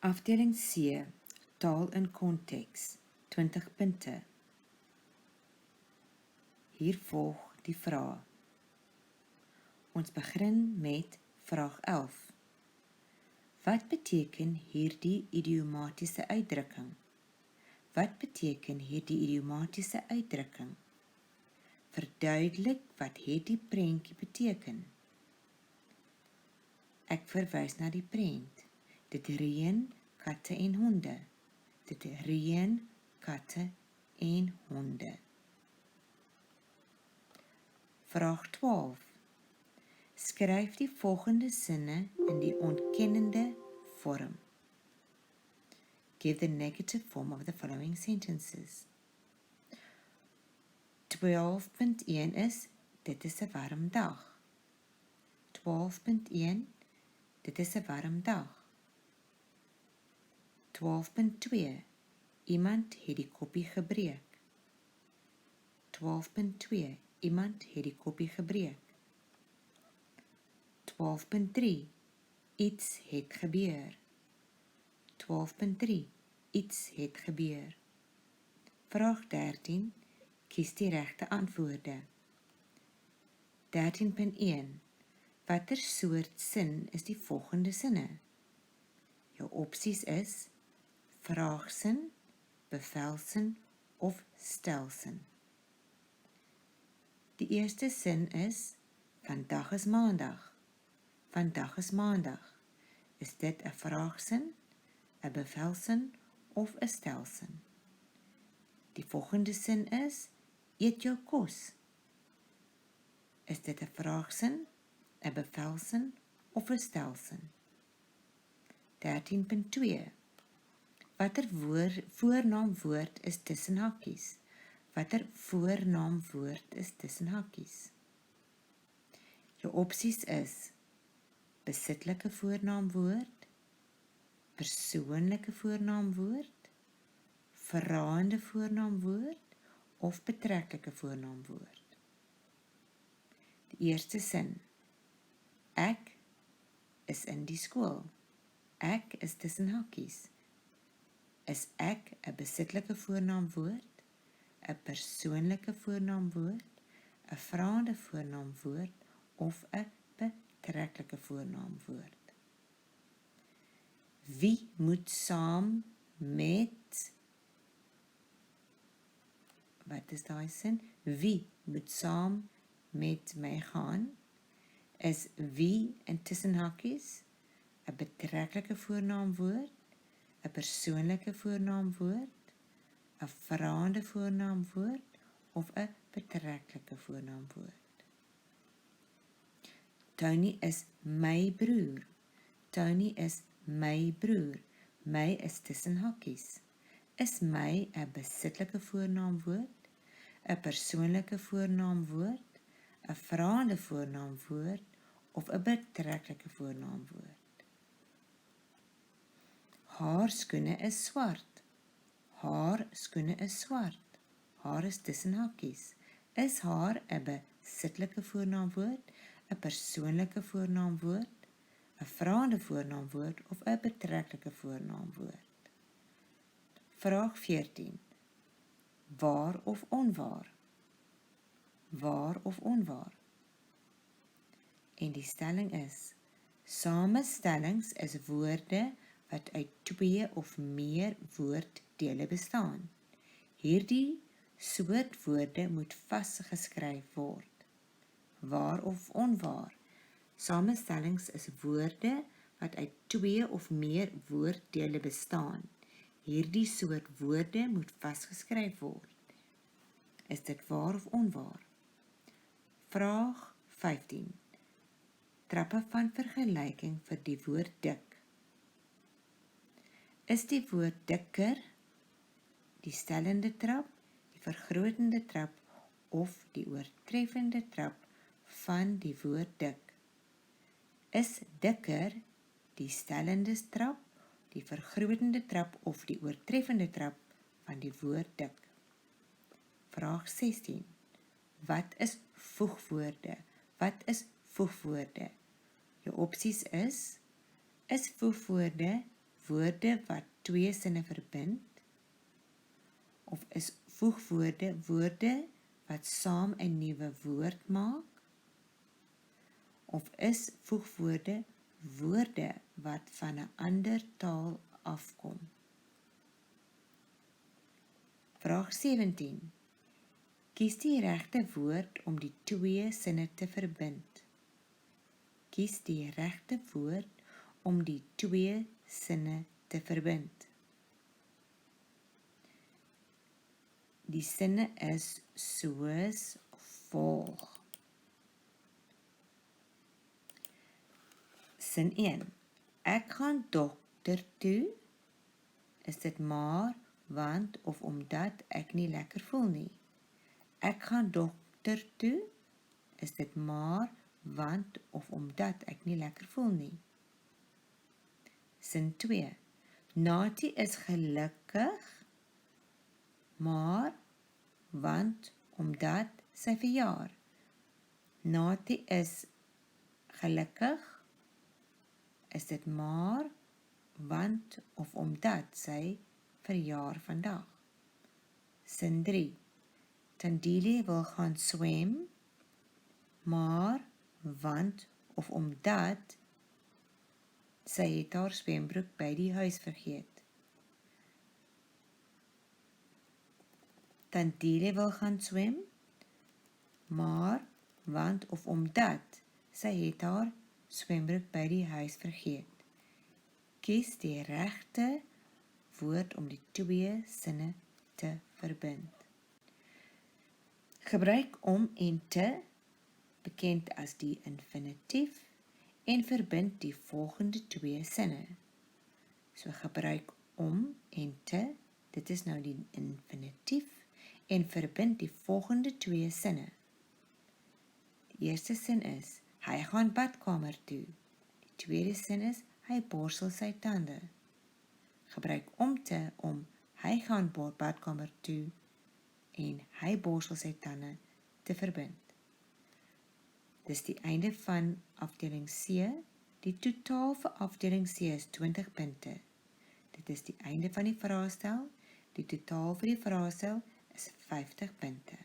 Afdeling C, Taal en Konteks, 20 punte. Hier volg die vrae. Ons begin met vraag 11. Wat beteken hierdie idiomatiese uitdrukking? Wat beteken hierdie idiomatiese uitdrukking? Verduidelik wat hierdie prentjie beteken. Ek verwys na die prent. Dit reën katte en honde. Dit reën katte en honde. Vraag 12. Skryf die volgende sinne in die ontkennende vorm. Give the negative form of the following sentences. 12.1 is, dit is 'n warm dag. 12.1, dit is 'n warm dag. 12.2, iemand het die koppie gebreek. 12.2, iemand het die koppie gebreek. 12.3, iets het gebeur. 12.3, iets het gebeur. Vraag 13, kies die regte antwoorde. 13.1, watter soort sin is die volgende sinne? Jou opsies is vraagsin, bevelsin of stelsin. Die eerste sin is, vandag is maandag. Vandag is maandag. Is dit 'n vraagsin, 'n bevelsin of 'n stelsin? Die volgende sin is, eet jou kos. Is dit 'n vraagsin, 'n bevelsin of 'n stelsin? 13.2. Watter voornaamwoord is tussen hakies? Watter voornaamwoord is tussen hakies? Jou opsies is besitlike voornaamwoord, persoonlike voornaamwoord, vraende voornaamwoord of betreklike voornaamwoord. Die eerste sin. Ek is in die skool. Ek is tussen hakies. Is ek 'n besitlike voornaamwoord, 'n persoonlike voornaamwoord, 'n vraende voornaamwoord of 'n betreklike voornaamwoord? Wie moet saam met, wat is daai sin? Wie moet saam met my gaan? Is wie in tussen hakies 'n betreklike voornaamwoord, 'n persoonlike voornaamwoord, 'n vraende voornaamwoord of 'n betreklike voornaamwoord? Tony is my broer. Tony is my broer. My is tussen hakies. Is my 'n besitlike voornaamwoord, 'n persoonlike voornaamwoord, 'n vraende voornaamwoord of 'n betreklike voornaamwoord? Haar skoene is swart. Haar skoene is swart. Haar is tussen hakies. Is haar 'n besitlike voornaamwoord, 'n persoonlike voornaamwoord, 'n vraende voornaamwoord of 'n betreklike voornaamwoord? Vraag 14. Waar of onwaar? Waar of onwaar? En die stelling is, samestellings is woorde wat uit 2 of meer woorddele bestaan. Hierdie soort woorde moet vasgeskryf word. Waar of onwaar? Samestellings is woorde wat uit 2 of meer woorddele bestaan. Hierdie soort woorde moet vasgeskryf word. Is dit waar of onwaar? Vraag 15. Trappe van vergelyking vir die woord dik. Is die woord dikker die stellende trap, die vergrotende trap of die oortreffende trap van die woord dik? Is dikker die stellende trap, die vergrotende trap of die oortreffende trap van die woord dik? Vraag 16. Wat is voegwoorde? Wat is voegwoorde? Jou opsies is voegwoorde voegwoorde wat twee sinne verbind? Of is voegwoorde woorde wat saam 'n nuwe woord maak? Of is voegwoorde woorde wat van 'n ander taal afkom? Vraag 17. Kies die regte woord om die twee sinne te verbind. Kies die regte woord om die twee sinne te verbind. Die sinne is soos volg. Sin 1. Ek gaan dokter toe, is dit maar, want of omdat ek nie lekker voel nie. Ek gaan dokter toe, is dit maar, want of omdat ek nie lekker voel nie. Sin 2. Natie is gelukkig, maar, want, omdat sy verjaar. Natie is gelukkig, is dit maar, want of omdat sy verjaar vandag. Sin 3. Tandile wil gaan swem, maar, want of omdat sy het haar swembroek by die huis vergeet. Tandile wil gaan swem, maar, want of omdat sy het haar swembroek by die huis vergeet. Kies die regte woord om die twee sinne te verbind. Gebruik om en te, bekend as die infinitief, en verbind die volgende twee sinne. So gebruik om en te, dit is nou die infinitief, en verbind die volgende twee sinne. Die eerste sin is, hy gaan badkamer toe. Die tweede sin is, hy borsel sy tande. Gebruik om te om hy gaan badkamer toe en hy borsel sy tande te verbind. Dis die einde van afdeling C. Die totaal vir afdeling C is 20 punte. Dit is die einde van die vraestel. Die totaal vir die vraestel is 50 punte.